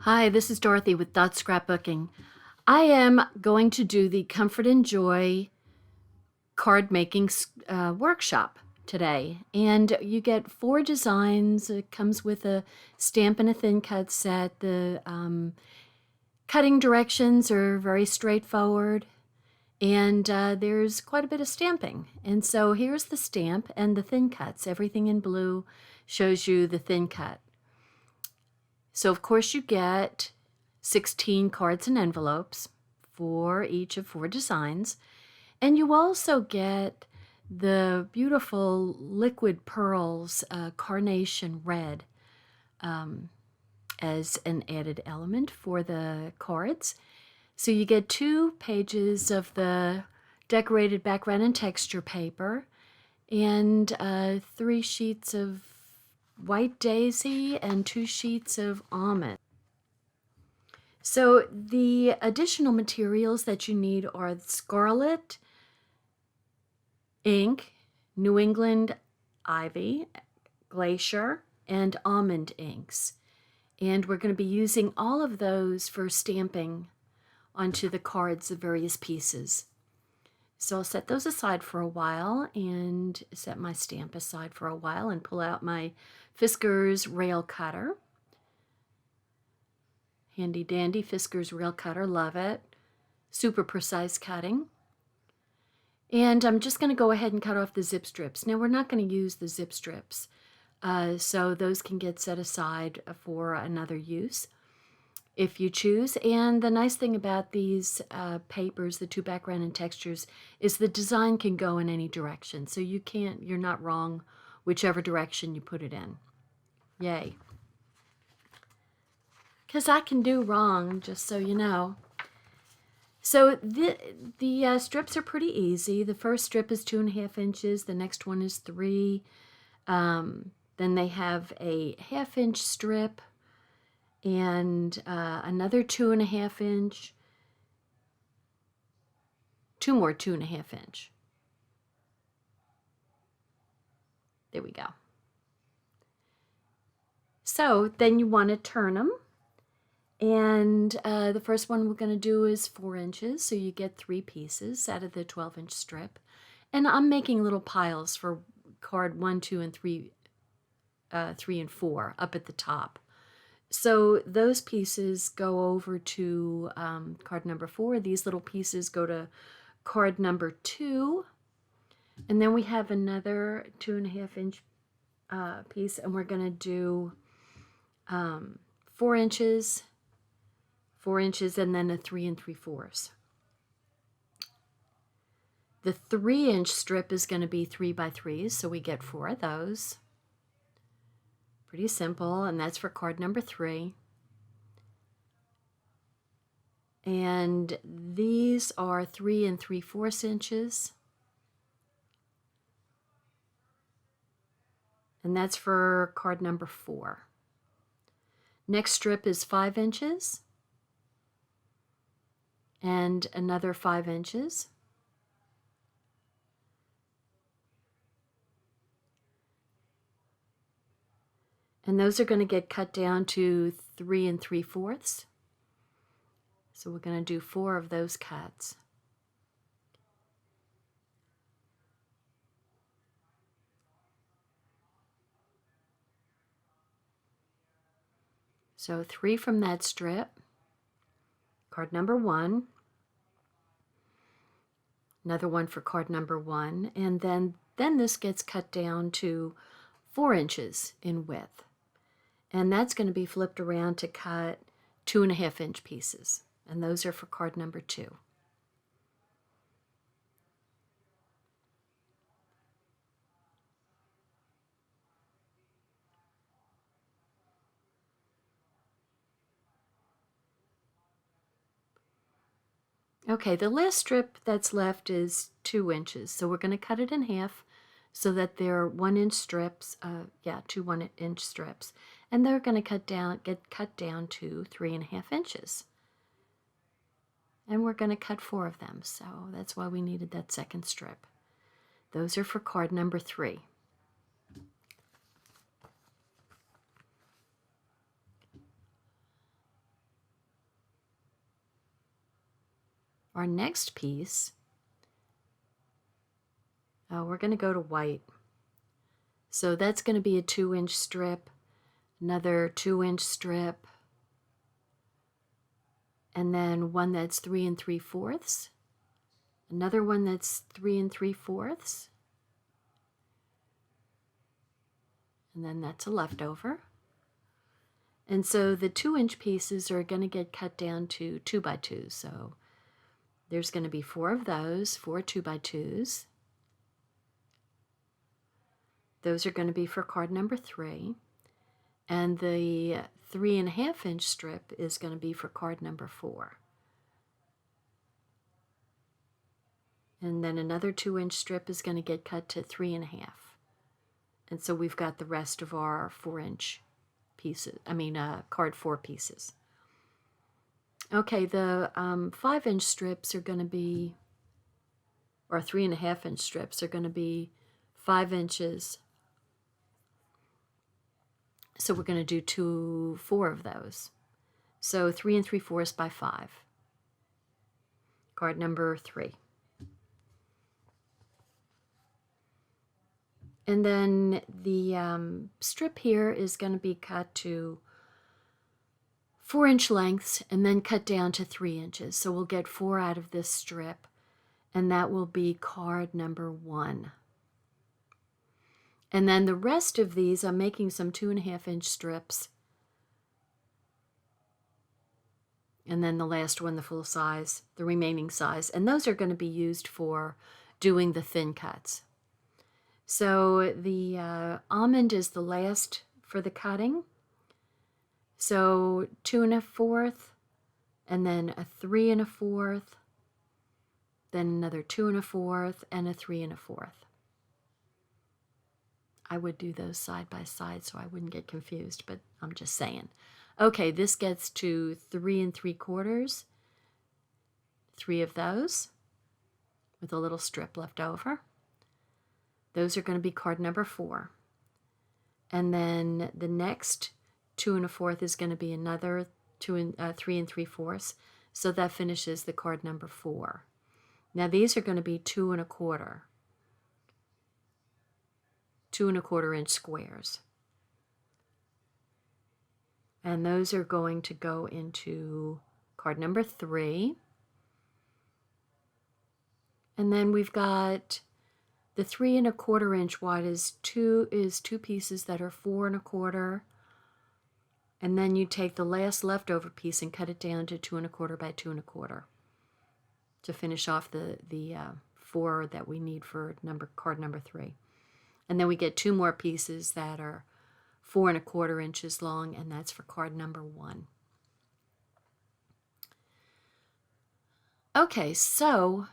Hi, this is Dorothy with Scrapbooking. I am going to do the Comfort and Joy card making workshop today. And you get 4 designs. It comes with a stamp and a thin cut set. The cutting directions are very straightforward. And there's quite a bit of stamping. And so here's the stamp and the thin cuts. Everything in blue shows you the thin cut. So of course you get 16 cards and envelopes for each of 4 designs. And you also get the beautiful liquid pearls carnation red as an added element for the cards. So you get 2 pages of the decorated background and texture paper and 3 sheets of white daisy and 2 sheets of almond. So the additional materials that you need are scarlet ink, New England ivy, glacier, and almond inks. And we're going to be using all of those for stamping onto the cards of various pieces. So I'll set those aside for a while and set my stamp aside for a while and pull out my Fiskars rail cutter. Handy dandy Fiskars rail cutter, love it. Super precise cutting. And I'm just going to go ahead and cut off the zip strips. Now we're not going to use the zip strips, so those can get set aside for another use if you choose. And the nice thing about these papers, the 2 background and textures, is the design can go in any direction. So you're not wrong whichever direction you put it in. Yay. Because I can do wrong, just so you know. So the strips are pretty easy. The first strip is 2.5 inches. The next one is 3. Then they have a 1/2 inch strip and another 2.5 inch. 2 more 2.5 inch. There we go. So then you want to turn them. And the first one we're going to do is 4 inches, so you get 3 pieces out of the 12-inch strip. And I'm making little piles for card 1, 2, and 3, 3 and 4 up at the top. So those pieces go over to card number 4. These little pieces go to card number 2. And then we have another 2.5 inch piece, and we're going to do 4 inches, 4 inches, and then a 3 3/4. The 3-inch strip is going to be 3 by 3s, so we get 4 of those. Pretty simple, and that's for card number 3. And these are 3 3/4 inches. And that's for card number 4. Next strip is 5 inches. And another 5 inches. And those are going to get cut down to 3 3/4. So we're going to do 4 of those cuts. So 3 from that strip, card number 1, another one for card number 1, and then this gets cut down to 4 inches in width. And that's going to be flipped around to cut 2.5 inch pieces. And those are for card number 2. Okay, the last strip that's left is 2 inches. So we're going to cut it in half so that they're 1-inch strips, 2 1-inch strips. And they're going to get cut down to 3.5 inches. And we're going to cut 4 of them, so that's why we needed that second strip. Those are for card number 3. our next piece, we're going to go to white. So that's going to be a 2-inch strip, another 2-inch strip, and then one that's 3 3/4, another one that's 3 3/4, and then that's a leftover. And so the 2-inch pieces are going to get cut down to 2 by 2. So there's going to be 4 of those, 4 2 by 2s. Those are going to be for card number 3. And the 3 1/2-inch strip is going to be for card number 4. And then another 2-inch strip is going to get cut to 3 1/2. And so we've got the rest of our 4-inch pieces, card 4 pieces. Okay, the 5-inch strips are going to be, or 3 1/2-inch strips are going to be 5 inches. So we're going to do 4 of those. So 3 3/4 by 5. Card number 3. And then the strip here is going to be cut to 4-inch lengths and then cut down to 3 inches. So we'll get 4 out of this strip, and that will be card number 1. And then the rest of these, I'm making some 2 1/2-inch strips. And then the last one, the full size, the remaining size. And those are going to be used for doing the thin cuts. So the almond is the last for the cutting. So 2 1/4, and then a 3 1/4, then another 2 1/4, and a 3 1/4. I would do those side by side so I wouldn't get confused, but I'm just saying. Okay, this gets to 3 3/4, 3 of those with a little strip left over. Those are going to be card number 4. And then the next 2 1/4 is going to be another 3 3/4. So that finishes the card number 4. Now these are going to be 2 1/4. 2 1/4-inch squares. And those are going to go into card number 3. And then we've got the 3 1/4-inch wide is two pieces that are 4 1/4. And then you take the last leftover piece and cut it down to 2 1/4 by 2 1/4 to finish off the 4 that we need for card number 3. And then we get 2 more pieces that are 4 1/4 inches long, and that's for card number 1. Okay, so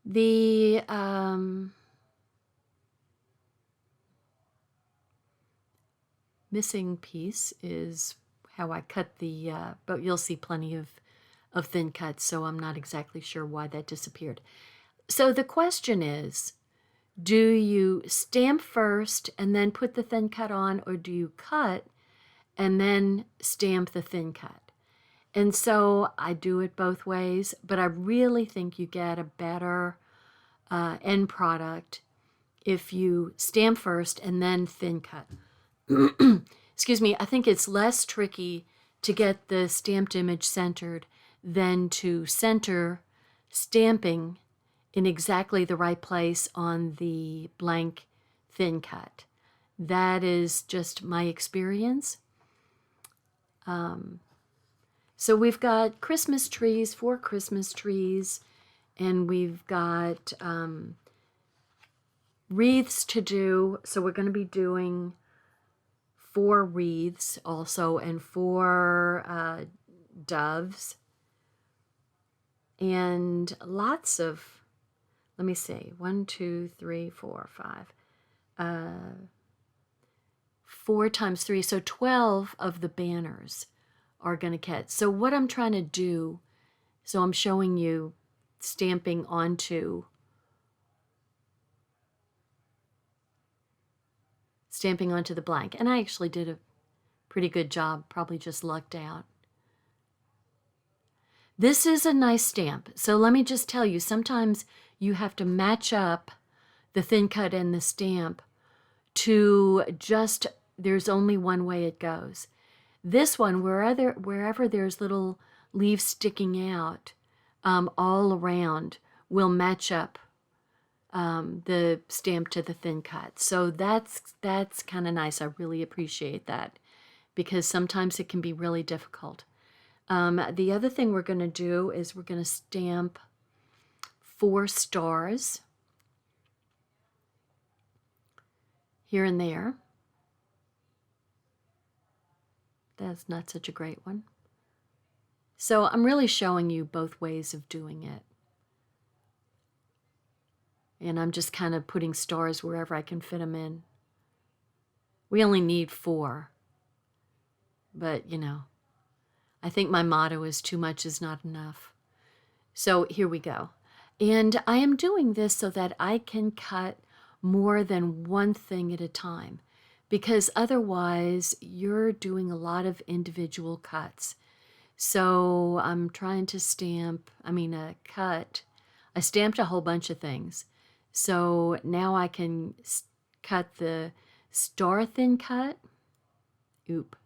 the missing piece is how I cut but you'll see plenty of thin cuts, so I'm not exactly sure why that disappeared. So the question is, do you stamp first and then put the thin cut on, or do you cut and then stamp the thin cut? And so I do it both ways, but I really think you get a better end product if you stamp first and then thin cut. Excuse me, I think it's less tricky to get the stamped image centered than to center stamping in exactly the right place on the blank thin cut. That is just my experience. So we've got Christmas trees, 4 Christmas trees, and we've got wreaths to do. So we're going to be doing 4 wreaths also, and 4 doves, and lots of, let me see, 1, 2, 3, 4, 5, 4 times 3, so 12 of the banners are going to cut. So what I'm trying to do, so I'm showing you stamping onto the blank, and I actually did a pretty good job, probably just lucked out. This is a nice stamp. So let me just tell you, sometimes you have to match up the thin cut and the stamp to just, there's only one way it goes. This one, wherever there's little leaves sticking out all around, will match up the stamp to the thin cut. So that's kind of nice. I really appreciate that because sometimes it can be really difficult. The other thing we're going to do is we're going to stamp 4 stars here and there. That's not such a great one. So I'm really showing you both ways of doing it. And I'm just kind of putting stars wherever I can fit them in. We only need 4. But, you know, I think my motto is too much is not enough. So here we go. And I am doing this so that I can cut more than one thing at a time, because otherwise you're doing a lot of individual cuts. So I'm trying to cut. I stamped a whole bunch of things. So now I can cut the star thin cut. Oop.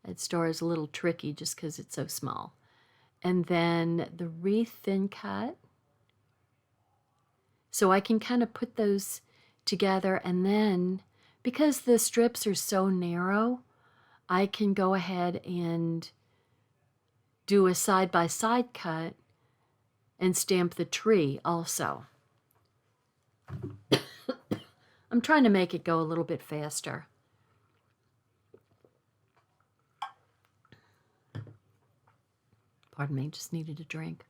That star is a little tricky just because it's so small. And then the wreath thin cut. So I can kind of put those together, and then because the strips are so narrow, I can go ahead and do a side-by-side cut and stamp the tree also. I'm trying to make it go a little bit faster. Pardon me, just needed a drink.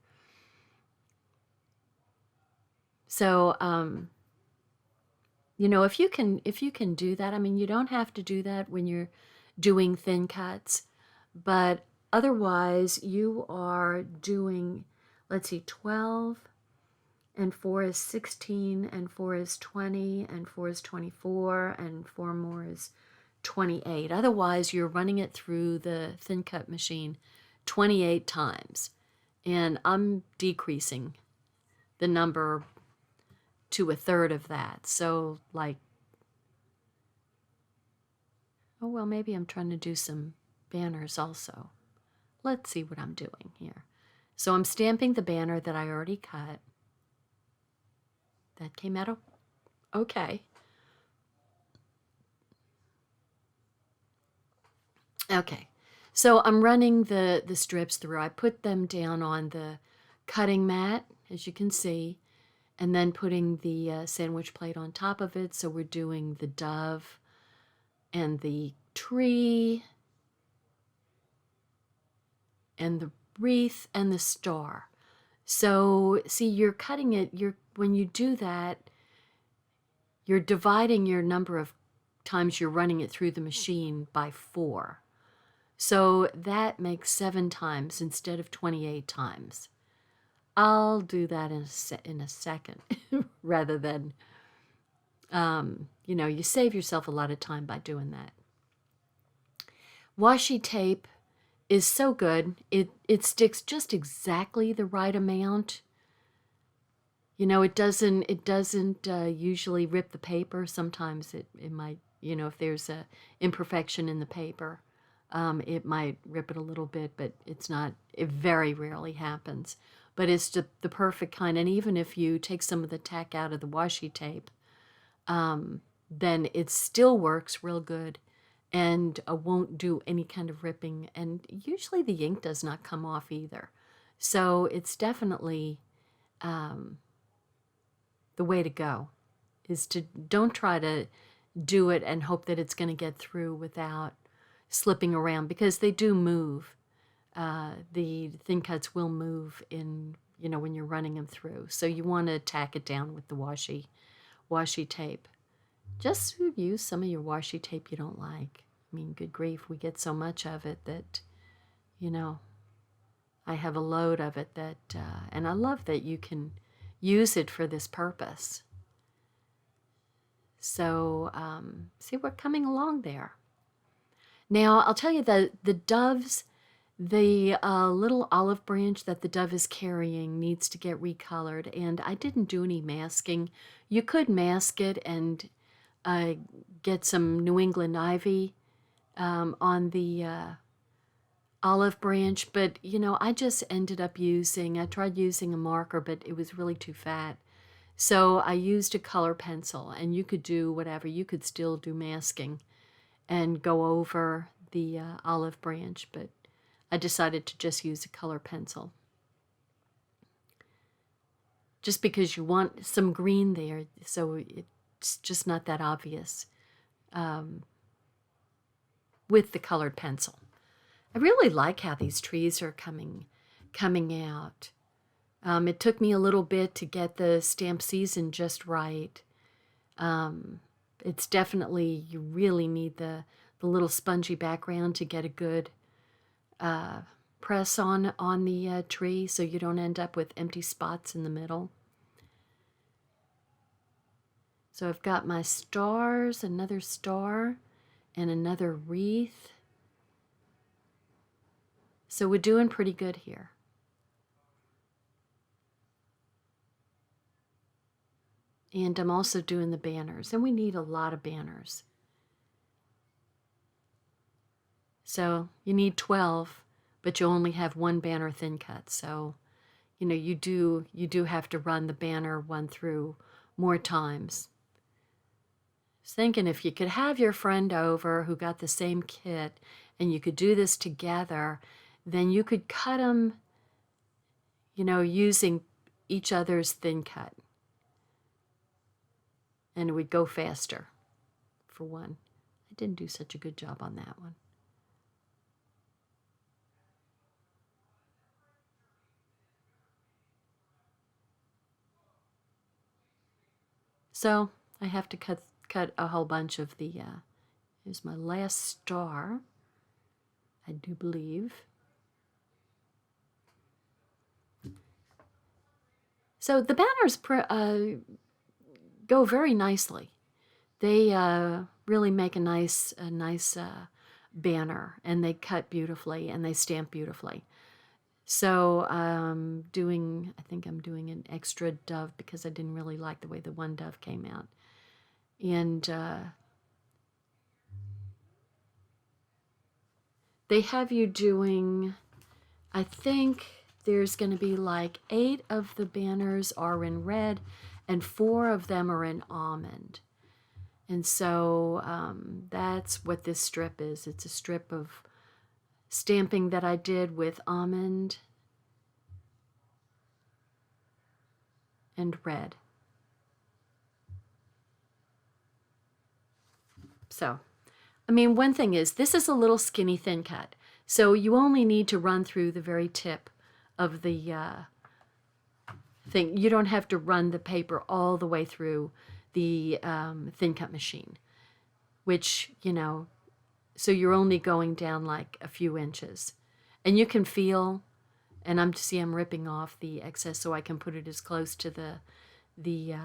So, you know, if you can do that, I mean, you don't have to do that when you're doing thin cuts, but otherwise you are doing, let's see, 12, and 4 is 16, and 4 is 20, and 4 is 24, and 4 more is 28. Otherwise, you're running it through the thin cut machine 28 times, and I'm decreasing the number to 1/3 of that. So like, oh well, maybe I'm trying to do some banners also. Let's see what I'm doing here. So I'm stamping the banner that I already cut. That came out okay. Okay, so I'm running the strips through. I put them down on the cutting mat, as you can see, and then putting the sandwich plate on top of it. So we're doing the dove and the tree and the wreath and the star. So see, you're cutting it, when you do that, you're dividing your number of times you're running it through the machine by 4. So that makes 7 times instead of 28 times. I'll do that in a second rather than, you know, you save yourself a lot of time by doing that. Washi tape is so good. It sticks just exactly the right amount. You know, it doesn't usually rip the paper. Sometimes it might, you know, if there's a imperfection in the paper, it might rip it a little bit, but it's not, it very rarely happens. But it's the perfect kind. And even if you take some of the tack out of the washi tape, then it still works real good and won't do any kind of ripping. And usually the ink does not come off either. So it's definitely the way to go, is to don't try to do it and hope that it's going to get through without slipping around, because they do move. The thin cuts will move in, you know, when you're running them through. So you want to tack it down with the washi tape. Just use some of your washi tape you don't like. I mean, good grief, we get so much of it that, you know, I have a load of it that, and I love that you can use it for this purpose. So, see, we're coming along there. Now, I'll tell you that the doves, The little olive branch that the dove is carrying needs to get recolored, and I didn't do any masking. You could mask it and uh, get some New England ivy on the olive branch, but I just ended up I tried using a marker, but it was really too fat. So I used a color pencil, and you could do whatever. You could still do masking and go over the olive branch, but I decided to just use a color pencil. Just because you want some green there, so it's just not that obvious with the colored pencil. I really like how these trees are coming out. It took me a little bit to get the stamp season just right. It's definitely, you really need the little spongy background to get a good press on the tree so you don't end up with empty spots in the middle. So I've got my stars, another star, and another wreath. So we're doing pretty good here. And I'm also doing the banners, and we need a lot of banners. So you need 12, but you only have one banner thin cut. So, you do have to run the banner one through more times. I was thinking if you could have your friend over who got the same kit and you could do this together, then you could cut them, using each other's thin cut. And it would go faster, for one. I didn't do such a good job on that one. So I have to cut a whole bunch of the, here's my last star, I do believe. So the banners go very nicely. They really make a nice banner, and they cut beautifully and they stamp beautifully. So I think I'm doing an extra dove because I didn't really like the way the one dove came out. And they have you doing, I think there's going to be like 8 of the banners are in red and 4 of them are in almond. And so that's what this strip is. It's a strip of stamping that I did with almond and red. So, one thing is, this is a little skinny thin cut. So you only need to run through the very tip of the thing. You don't have to run the paper all the way through the thin cut machine, which, so you're only going down like a few inches. And you can feel, and I'm ripping off the excess so I can put it as close to the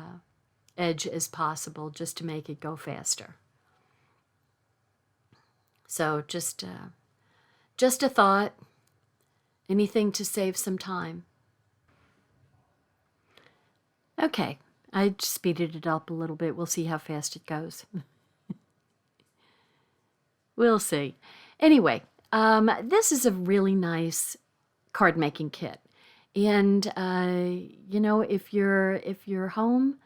edge as possible just to make it go faster. So just a thought, anything to save some time. Okay, I speeded it up a little bit. We'll see how fast it goes. We'll see. Anyway, this is a really nice card making kit. And, if you're home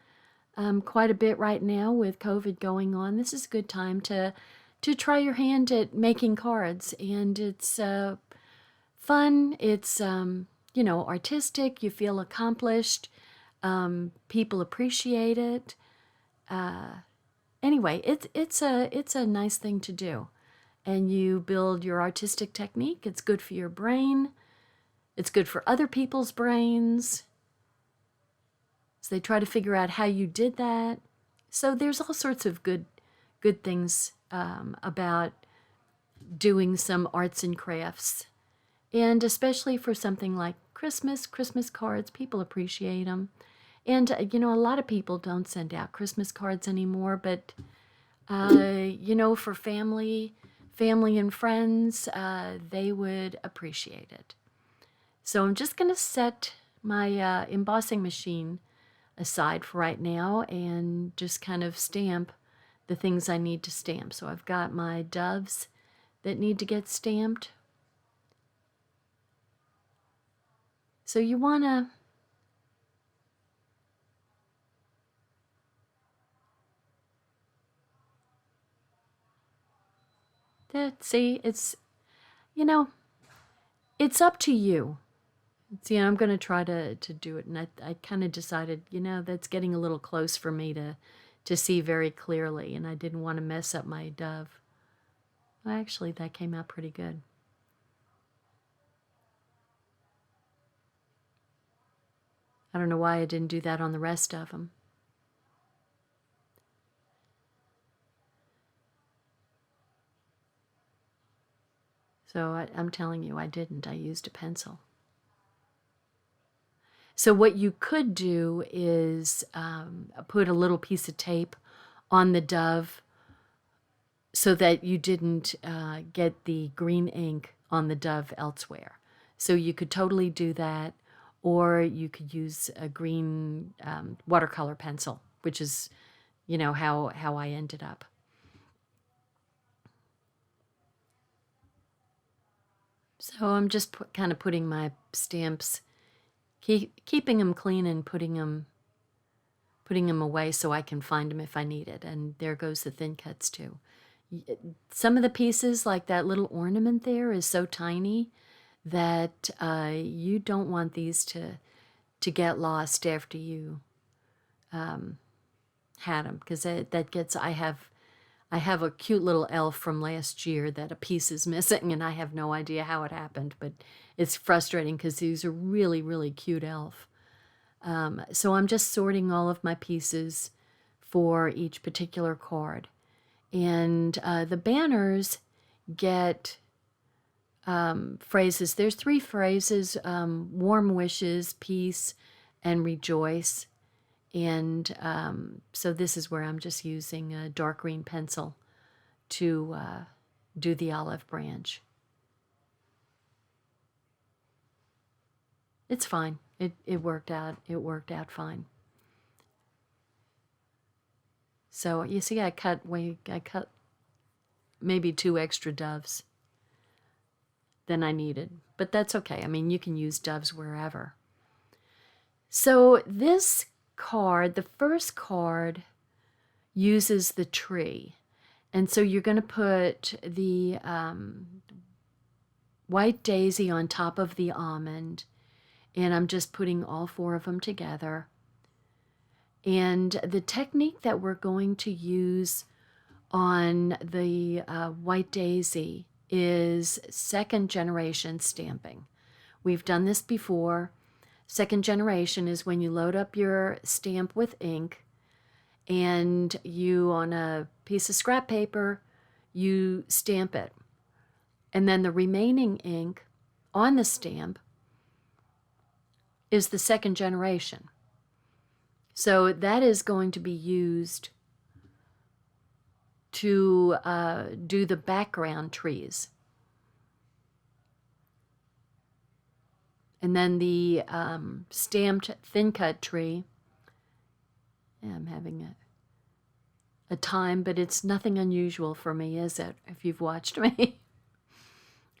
quite a bit right now with COVID going on, this is a good time to try your hand at making cards. And it's fun. It's, artistic. You feel accomplished. People appreciate it. Anyway, it's a nice thing to do. And you build your artistic technique. It's good for your brain. It's good for other people's brains. So they try to figure out how you did that. So there's all sorts of good things about doing some arts and crafts. And especially for something like Christmas cards, people appreciate them. And, a lot of people don't send out Christmas cards anymore, but, for family family and friends, they would appreciate it. So I'm just going to set my embossing machine aside for right now and just kind of stamp the things I need to stamp. So I've got my doves that need to get stamped. So you want to see, it's, you know, it's up to you. See, I'm going to try to do it, and I kind of decided, that's getting a little close for me to see very clearly, and I didn't want to mess up my dove. Well, actually, that came out pretty good. I don't know why I didn't do that on the rest of them. So I'm telling you, I didn't. I used a pencil. So what you could do is put a little piece of tape on the dove so that you didn't get the green ink on the dove elsewhere. So you could totally do that, or you could use a green watercolor pencil, which is, how I ended up. So I'm just kind of putting my stamps, keeping them clean and putting them away so I can find them if I need it. And there goes the thin cuts too. Some of the pieces, like that little ornament there, is so tiny that you don't want these to get lost after you had them, because that gets. I have a cute little elf from last year that a piece is missing, and I have no idea how it happened, but it's frustrating because he's a really, really cute elf. So I'm just sorting all of my pieces for each particular card. And the banners get phrases. There's 3 phrases: warm wishes, peace, and rejoice. And so this is where I'm just using a dark green pencil to do the olive branch. It's fine. It worked out. It worked out fine. So you see, I cut maybe 2 extra doves than I needed, but that's okay. I mean, you can use doves wherever. So this card, the first card, uses the tree. And so you're going to put the white daisy on top of the almond, and I'm just putting all 4 of them together. And the technique that we're going to use on the white daisy is second generation stamping. We've done this before. Second generation is when you load up your stamp with ink, and you, on a piece of scrap paper, you stamp it. And then the remaining ink on the stamp is the second generation. So that is going to be used to do the background trees. And then the stamped thin cut tree, I'm having a time, but it's nothing unusual for me, is it? If you've watched me.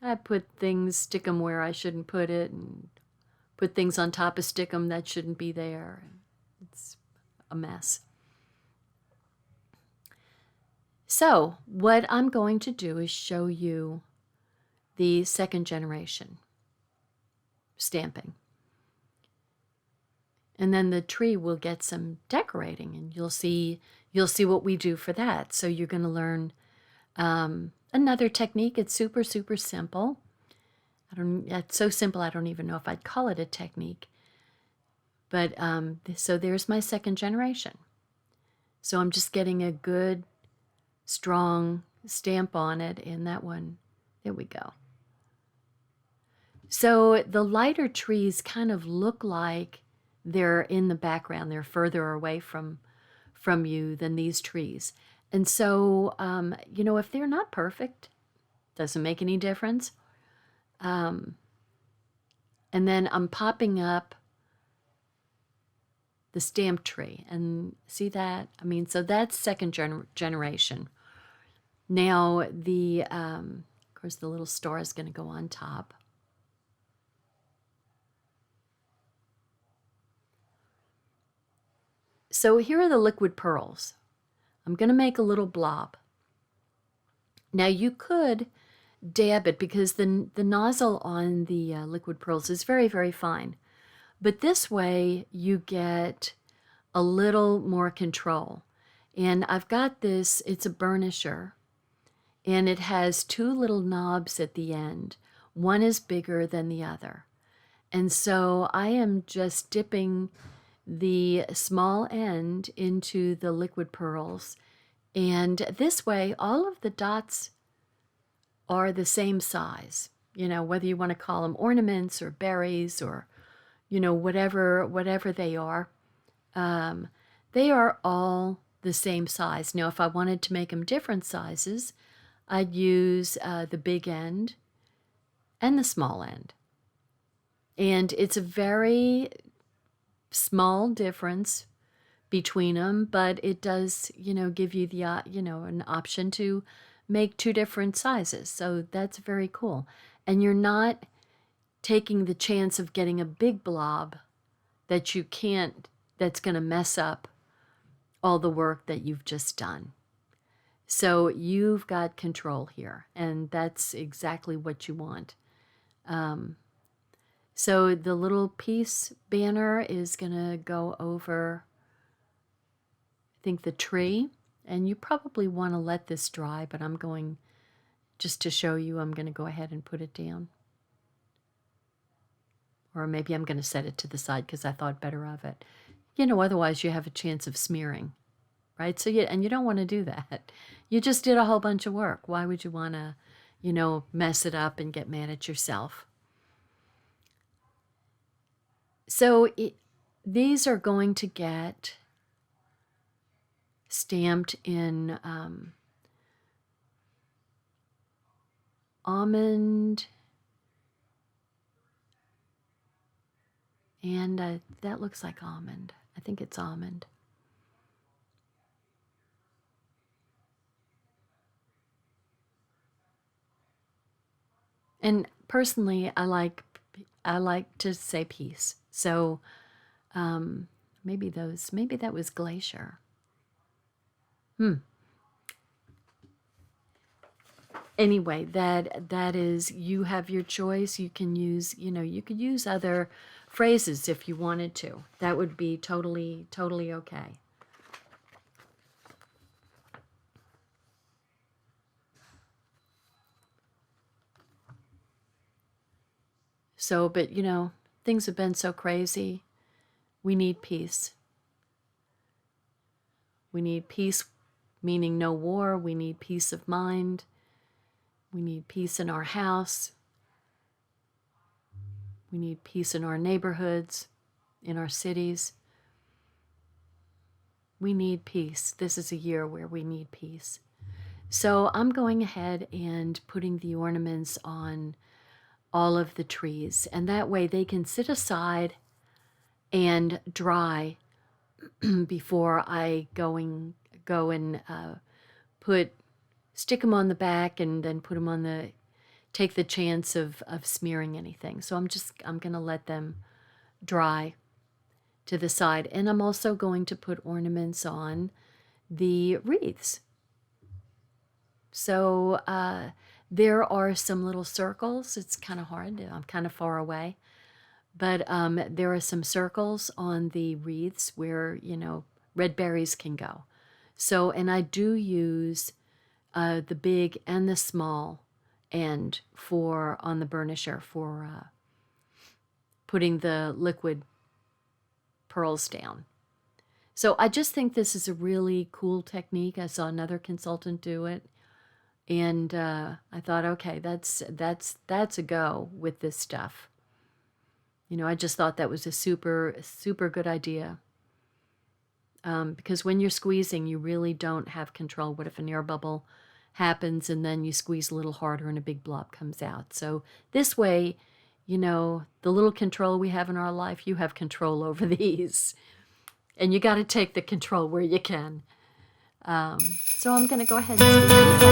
I put things, stick them where I shouldn't put it, and put things on top of stick them that shouldn't be there. It's a mess. So what I'm going to do is show you the second generation stamping. And then the tree will get some decorating, and you'll see what we do for that. So you're going to learn another technique. It's super, super simple. It's so simple I don't even know if I'd call it a technique. But so there's my second generation. So I'm just getting a good, strong stamp on it, and that one, there we go. So the lighter trees kind of look like they're in the background. They're further away from you than these trees. And so, if they're not perfect, Doesn't make any difference. And then I'm popping up the stamp tree. And see that? I mean, so that's second generation. Now, of course, the little star is going to go on top. So here are the liquid pearls. I'm going to make a little blob. Now, you could dab it because the nozzle on the liquid pearls is very, very fine. But this way, you get a little more control. And I've got this, it's a burnisher, and it has two little knobs at the end. One is bigger than the other. And so I am just dipping the small end into the liquid pearls. And this way, all of the dots are the same size. You know, whether you want to call them ornaments or berries or, you know, whatever they are all the same size. Now, if I wanted to make them different sizes, I'd use the big end and the small end. And it's a very small difference between them, but it does, you know, give you the, an option to make two different sizes. So that's very cool. And you're not taking the chance of getting a big blob that you can't, that's going to mess up all the work that you've just done. So you've got control here, and that's exactly what you want. So the little peace banner is going to go over, I think, the tree. And you probably want to let this dry, but I'm going, just to show you, I'm going to go ahead and put it down. Or maybe I'm going to set it to the side because I thought better of it. You know, otherwise you have a chance of smearing, right? So and you don't want to do that. You just did a whole bunch of work. Why would you want to, you know, mess it up and get mad at yourself? So these are going to get stamped in almond, and that looks like almond. I think it's almond. And personally, I like to say peace. So maybe that was glacier. Anyway, that is, you have your choice. You can use, you could use other phrases if you wanted to. That would be totally okay. So, but things have been so crazy. We need peace. We need peace, meaning no war. We need peace of mind. We need peace in our house. We need peace in our neighborhoods, in our cities. We need peace. This is a year where we need peace. So I'm going ahead and putting the ornaments on all of the trees, and that way they can sit aside and dry before I go and stick them on the back and then put them take the chance of smearing anything. So I'm going to let them dry to the side. And I'm also going to put ornaments on the wreaths. So there are some little circles. It's kind of hard. I'm kind of far away. But there are some circles on the wreaths where, red berries can go. So, and I do use the big and the small end on the burnisher for putting the liquid pearls down. So I just think this is a really cool technique. I saw another consultant do it, and I thought, okay, that's a go with this stuff. I just thought that was a super good idea. Because when you're squeezing, you really don't have control. What if an air bubble happens, and then you squeeze a little harder and a big blob comes out. So this way, you know, the little control we have in our life, you have control over these. And you got to take the control where you can. So I'm going to go ahead and squeeze these.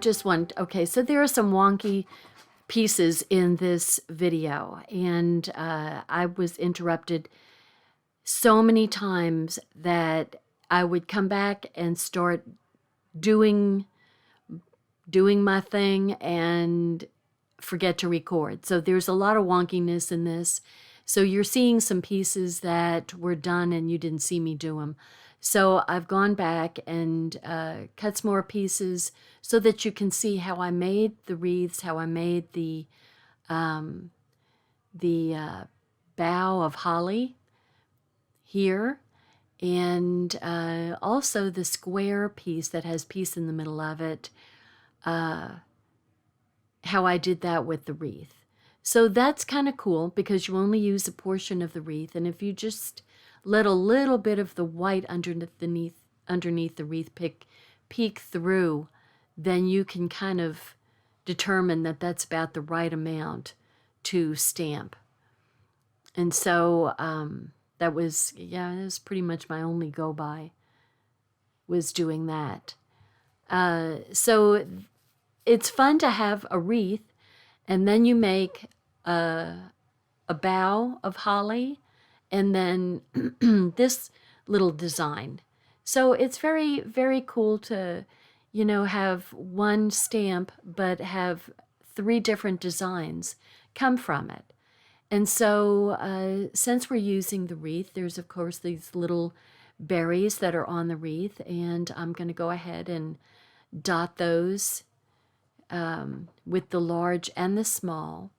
Just want, okay, so there are some wonky pieces in this video, and I was interrupted so many times that I would come back and start doing my thing and forget to record. So there's a lot of wonkiness in this. So you're seeing some pieces that were done and you didn't see me do them. So I've gone back and cut some more pieces so that you can see how I made the wreaths, how I made the bough of holly here, and also the square piece that has peace in the middle of it, how I did that with the wreath. So that's kind of cool because you only use a portion of the wreath, and if you just let a little bit of the white underneath the wreath peek through, then you can kind of determine that that's about the right amount to stamp. And so that was pretty much my only go-by, was doing that. So it's fun to have a wreath, and then you make a bough of holly, and then this little design. So it's very, very cool to, you know, have one stamp but have 3 different designs come from it. And so since we're using the wreath, there's of course these little berries that are on the wreath, and I'm going to go ahead and dot those with the large and the small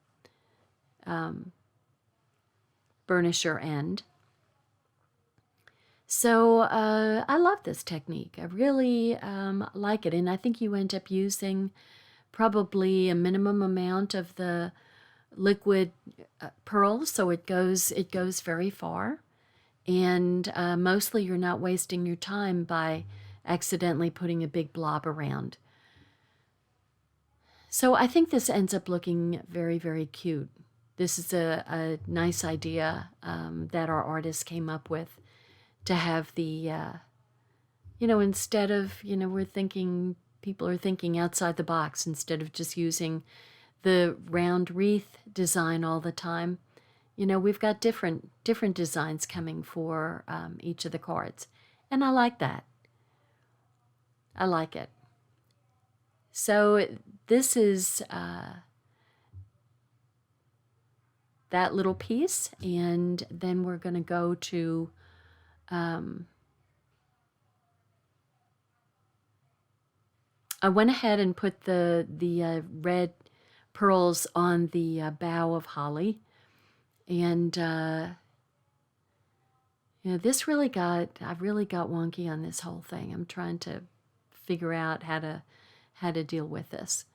burnisher end. So I love this technique. I really like it, and I think you end up using probably a minimum amount of the liquid pearl, so it goes very far, and mostly you're not wasting your time by accidentally putting a big blob around. So I think this ends up looking very, very cute. This is a nice idea that our artist came up with, to have the, you know, instead of, you know, people are thinking outside the box instead of just using the round wreath design all the time. You know, we've got different designs coming for each of the cards. And I like that. I like it. So this is that little piece, and then we're going to go to I went ahead and put the red pearls on the bough of holly. And this I really got wonky on this whole thing. I'm trying to figure out how to deal with this.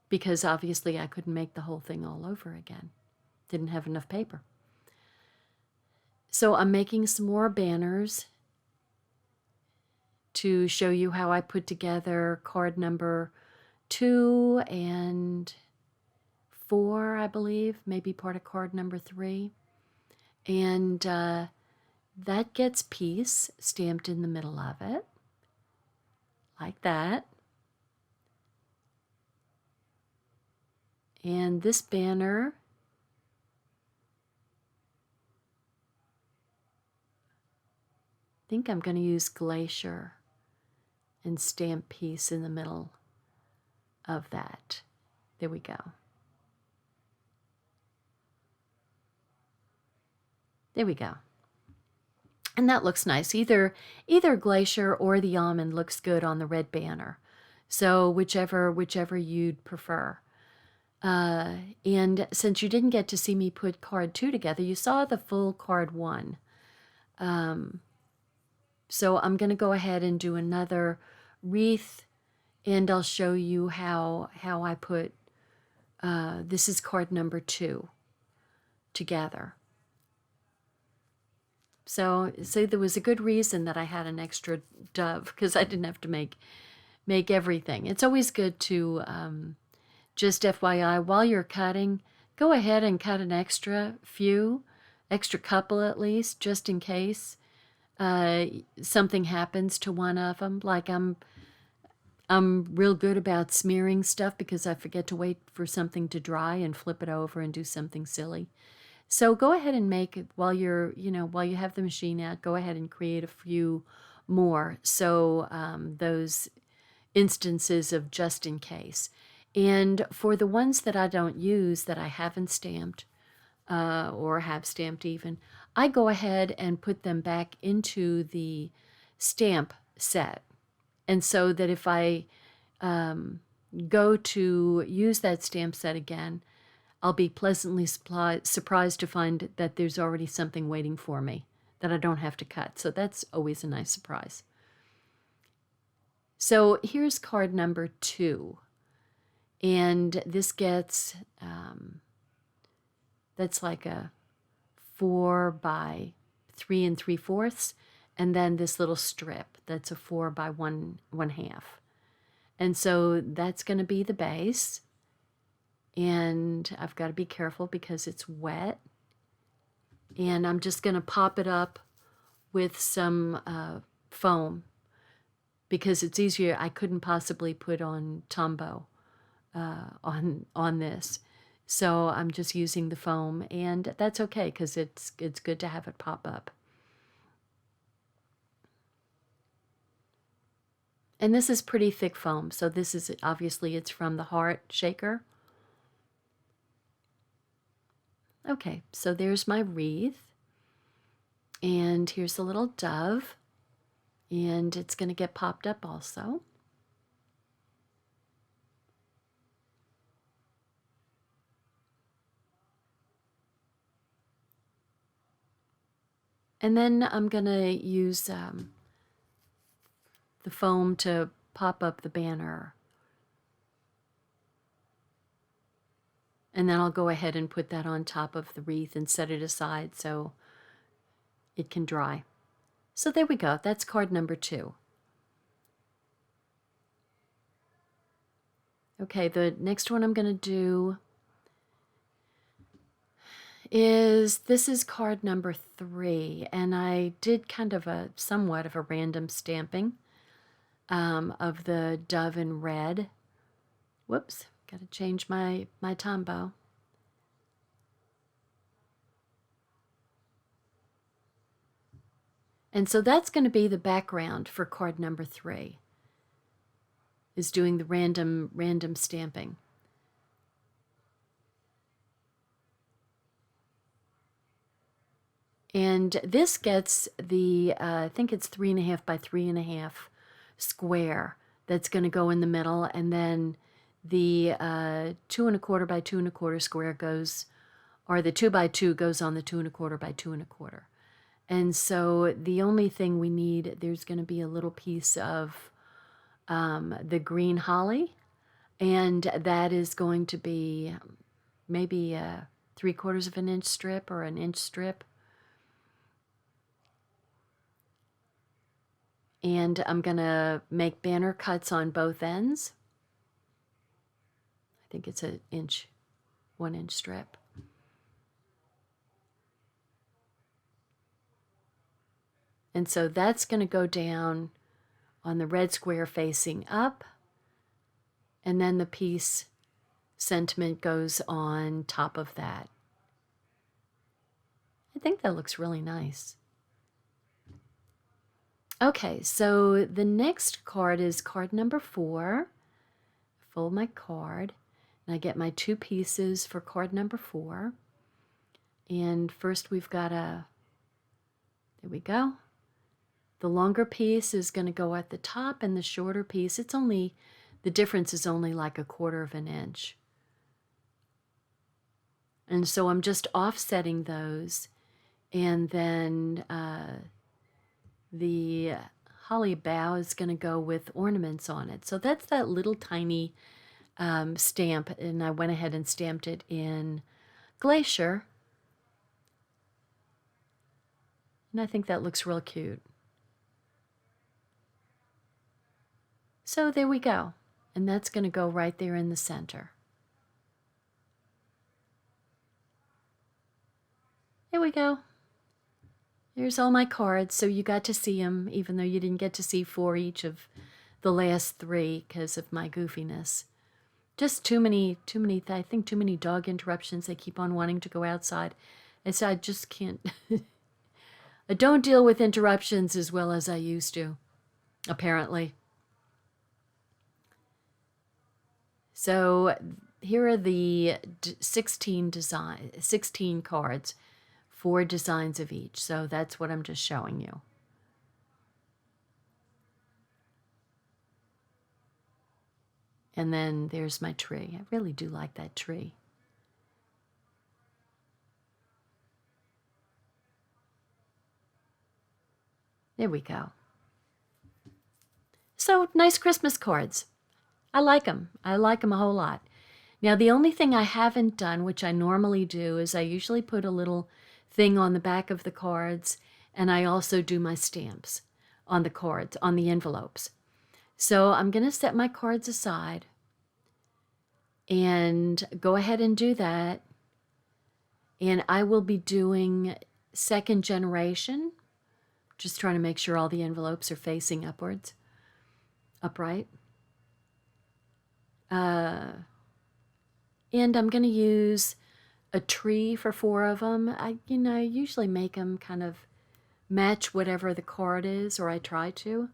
Because obviously I couldn't make the whole thing all over again. Didn't have enough paper. So I'm making some more banners to show you how I put together card number 2 and 4, I believe, maybe part of card number 3. And that gets peace stamped in the middle of it, like that. And this banner I think I'm going to use Glacier and stamp peace in the middle of that. There we go. There we go. And that looks nice. Either Glacier or the almond looks good on the red banner. So whichever you'd prefer. And since you didn't get to see me put card 2 together, you saw the full card 1. So I'm going to go ahead and do another wreath, and I'll show you how I put, this is card number 2 together. So there was a good reason that I had an extra dove, because I didn't have to make everything. It's always good to, just FYI, while you're cutting, go ahead and cut an extra couple at least, just in case something happens to one of them. Like I'm real good about smearing stuff because I forget to wait for something to dry and flip it over and do something silly. So go ahead and make it while you have the machine out, go ahead and create a few more. So those instances of just in case. And for the ones that I don't use, that I haven't stamped, or have stamped even, I go ahead and put them back into the stamp set. And so that if I go to use that stamp set again, I'll be pleasantly surprised to find that there's already something waiting for me that I don't have to cut. So that's always a nice surprise. So here's card number 2. And this gets, that's like a 4 by 3 3/4. And then this little strip, that's a 4 by 1/2. And so that's going to be the base. And I've got to be careful because it's wet. And I'm just going to pop it up with some foam because it's easier. I couldn't possibly put on Tombow on this. So I'm just using the foam, and that's okay because it's good to have it pop up. And this is pretty thick foam, so this is obviously it's from the Heart Shaker. Okay, so there's my wreath, and here's the little dove, and it's going to get popped up also. And then I'm going to use the foam to pop up the banner. And then I'll go ahead and put that on top of the wreath and set it aside so it can dry. So there we go. That's card number 2. Okay, the next one I'm going to do this is card number 3, and I did kind of somewhat of a random stamping of the dove in red. Whoops, got to change my Tombow. And so that's going to be the background for card number 3, is doing the random stamping. And this gets the, I think it's 3.5 by 3.5 square that's going to go in the middle, and then the 2¼ by 2¼ square goes, or the 2 by 2 goes on the 2¼ by 2¼ And so the only thing we need, there's going to be a little piece of the green holly, and that is going to be maybe a 3/4 of an inch strip or an inch strip. And I'm going to make banner cuts on both ends. I think it's an inch, 1-inch strip. And so that's going to go down on the red square facing up, and then the piece sentiment goes on top of that. I think that looks really nice. Okay, so the next card is card number 4. Fold my card, and I get my 2 pieces for card number 4. And first we've got there we go. The longer piece is going to go at the top, and the shorter piece, the difference is only like 1/4 of an inch. And so I'm just offsetting those, and then the holly bough is going to go with ornaments on it. So that's that little tiny stamp, and I went ahead and stamped it in Glacier. And I think that looks real cute. So there we go. And that's going to go right there in the center. There we go. There's all my cards, so you got to see them, even though you didn't get to see 4 each of the last 3 because of my goofiness. Just too many, I think too many dog interruptions. They keep on wanting to go outside. And so I just can't, I don't deal with interruptions as well as I used to, apparently. So here are the 16 cards, 4 designs of each. So that's what I'm just showing you. And then there's my tree. I really do like that tree. There we go. So nice Christmas cards. I like them. I like them a whole lot. Now, the only thing I haven't done, which I normally do, is I usually put a little thing on the back of the cards, and I also do my stamps on the cards, on the envelopes. So I'm going to set my cards aside and go ahead and do that. And I will be doing 2nd generation, just trying to make sure all the envelopes are facing upwards, upright. And I'm going to use a tree for 4 of them. I usually make them kind of match whatever the card is, or I try to.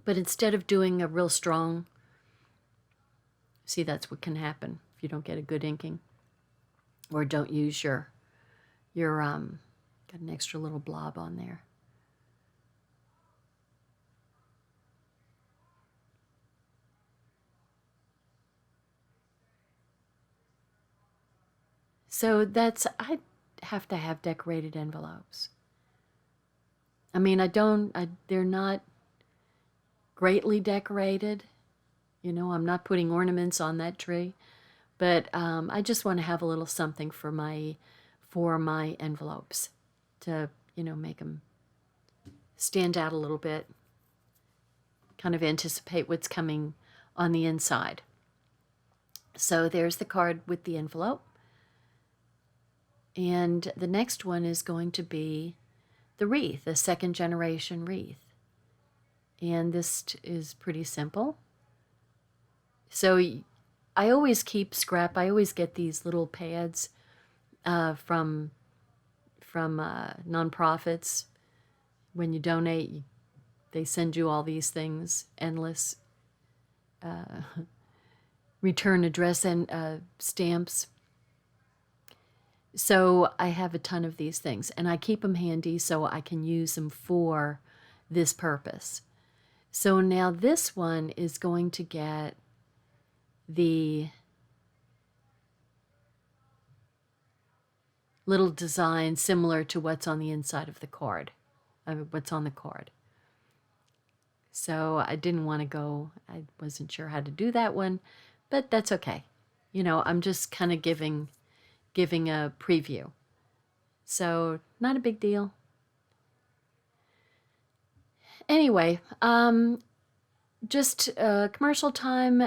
But instead of doing a real strong, see, that's what can happen if you don't get a good inking, or don't use your got an extra little blob on there. So I have to have decorated envelopes. I mean, they're not greatly decorated. I'm not putting ornaments on that tree, but I just want to have a little something for my envelopes to, make them stand out a little bit, kind of anticipate what's coming on the inside. So there's the card with the envelope. And the next one is going to be the wreath, the 2nd generation wreath. And this is pretty simple. So I always keep scrap. I always get these little pads from nonprofits. When you donate, they send you all these things, endless return address and stamps. So I have a ton of these things, and I keep them handy so I can use them for this purpose. So now this one is going to get the little design similar to what's on the inside of the card, what's on the card. So I didn't want to go, I wasn't sure how to do that one, but that's okay. You know, I'm just kind of giving a preview. So not a big deal. Anyway, just commercial time.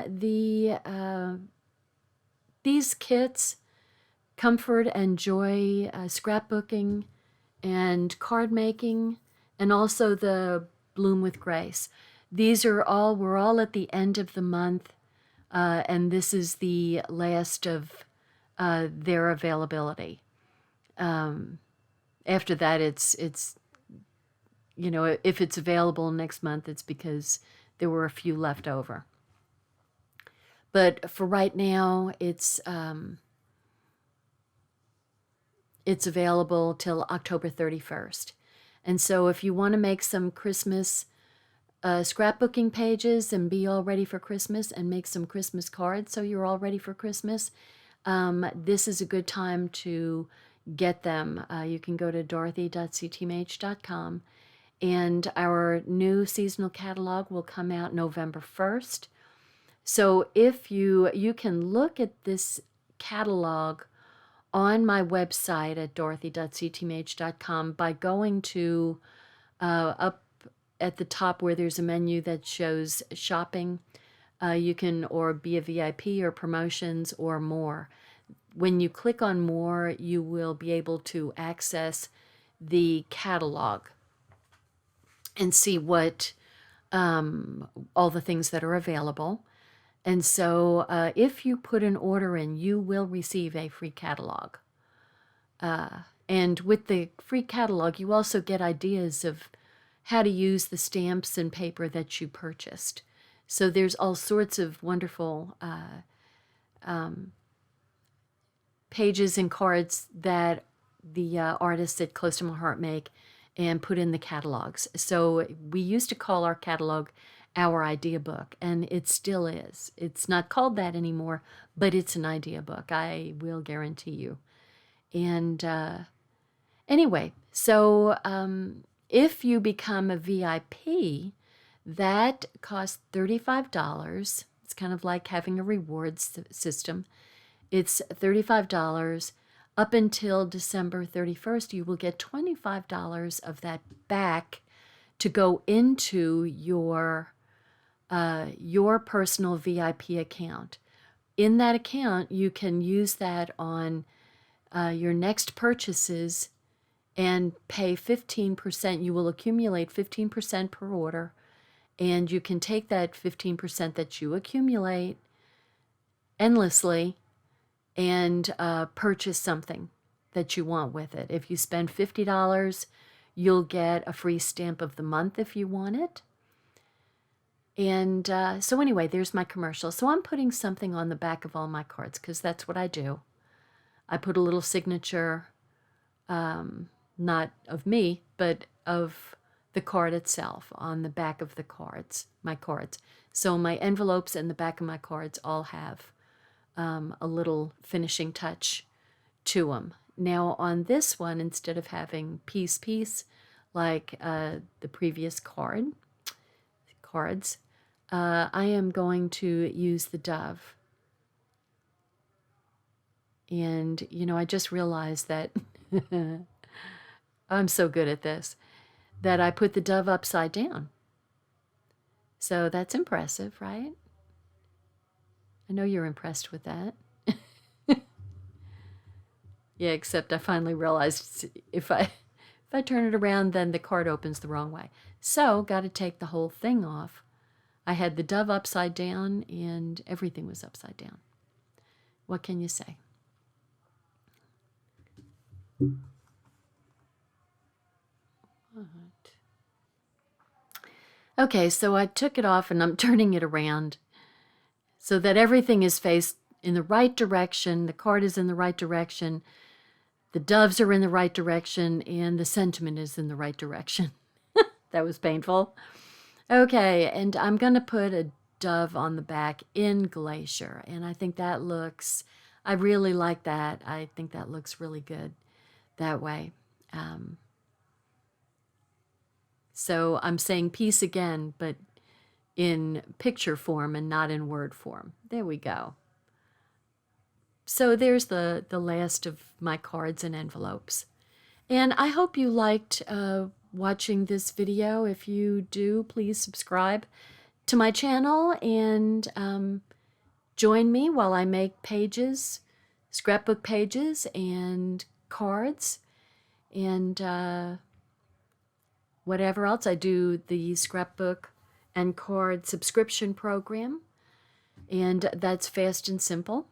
These kits, Comfort and Joy Scrapbooking and Card Making, and also the Bloom with Grace. These are all, we're all at the end of the month, and this is the last of their availability. After that, it's you know, if it's available next month, it's because there were a few left over. But for right now, it's available till October 31st. And so if you want to make some Christmas scrapbooking pages and be all ready for Christmas and make some Christmas cards so you're all ready for Christmas, this is a good time to get them. You can go to dorothy.ctmh.com, and our new seasonal catalog will come out November 1st. So if you can look at this catalog on my website at dorothy.ctmh.com by going to up at the top where there's a menu that shows shopping. You can, or be a VIP or promotions or more. When you click on more, you will be able to access the catalog and see what all the things that are available. And so if you put an order in, you will receive a free catalog. And with the free catalog, you also get ideas of how to use the stamps and paper that you purchased. So there's all sorts of wonderful pages and cards that the artists at Close to My Heart make and put in the catalogs. So we used to call our catalog our idea book, and it still is. It's not called that anymore, but it's an idea book, I will guarantee you. And anyway, so if you become a VIP, that costs $35. It's kind of like having a rewards system. It's $35. Up until December 31st, you will get $25 of that back to go into your personal VIP account. In that account, you can use that on your next purchases and pay 15%. You will accumulate 15% per order, and you can take that 15% that you accumulate endlessly and purchase something that you want with it. If you spend $50, you'll get a free stamp of the month if you want it. And so anyway, there's my commercial. So I'm putting something on the back of all my cards because that's what I do. I put a little signature, not of me, but of the card itself on the back of the cards, my cards. So my envelopes and the back of my cards all have a little finishing touch to them. Now on this one, instead of having piece, like the previous cards, I am going to use the dove. And, you know, I just realized that I'm so good at this, that I put the dove upside down. So that's impressive, right? I know you're impressed with that. Yeah, except I finally realized if I turn it around, then the card opens the wrong way. So, got to take the whole thing off. I had the dove upside down and everything was upside down. What can you say? What? Okay, so I took it off and I'm turning it around so that everything is faced in the right direction. The card is in the right direction. The doves are in the right direction, and the sentiment is in the right direction. That was painful. Okay, and I'm going to put a dove on the back in Glacier, and I think that looks, I really like that. I think that looks really good that way. Um, so I'm saying peace again, but in picture form and not in word form. There we go. So there's the last of my cards and envelopes. And I hope you liked watching this video. If you do, please subscribe to my channel and join me while I make pages, scrapbook pages and cards and whatever else. I do the scrapbook and card subscription program, and that's fast and simple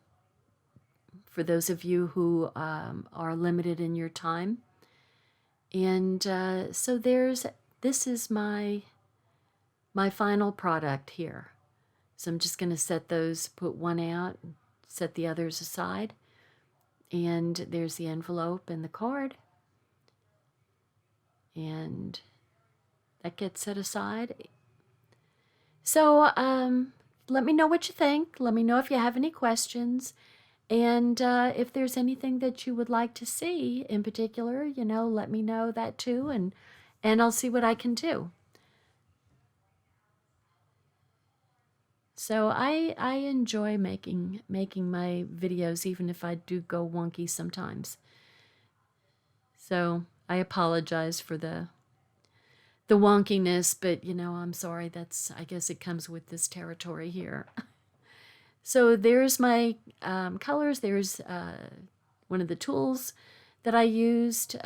for those of you who are limited in your time. And so this is my final product here. So I'm just going to set those, put one out, set the others aside. And there's the envelope and the card. And that gets set aside. So let me know what you think. Let me know if you have any questions. And if there's anything that you would like to see in particular, let me know that too. And I'll see what I can do. So I enjoy making my videos, even if I do go wonky sometimes. So I apologize for the wonkiness, but I'm sorry. I guess it comes with this territory here. So there's my colors. There's one of the tools that I used.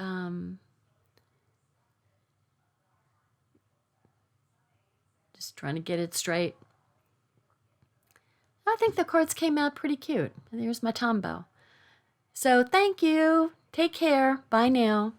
Just trying to get it straight. I think the cards came out pretty cute. There's my Tombow. So thank you. Take care. Bye now.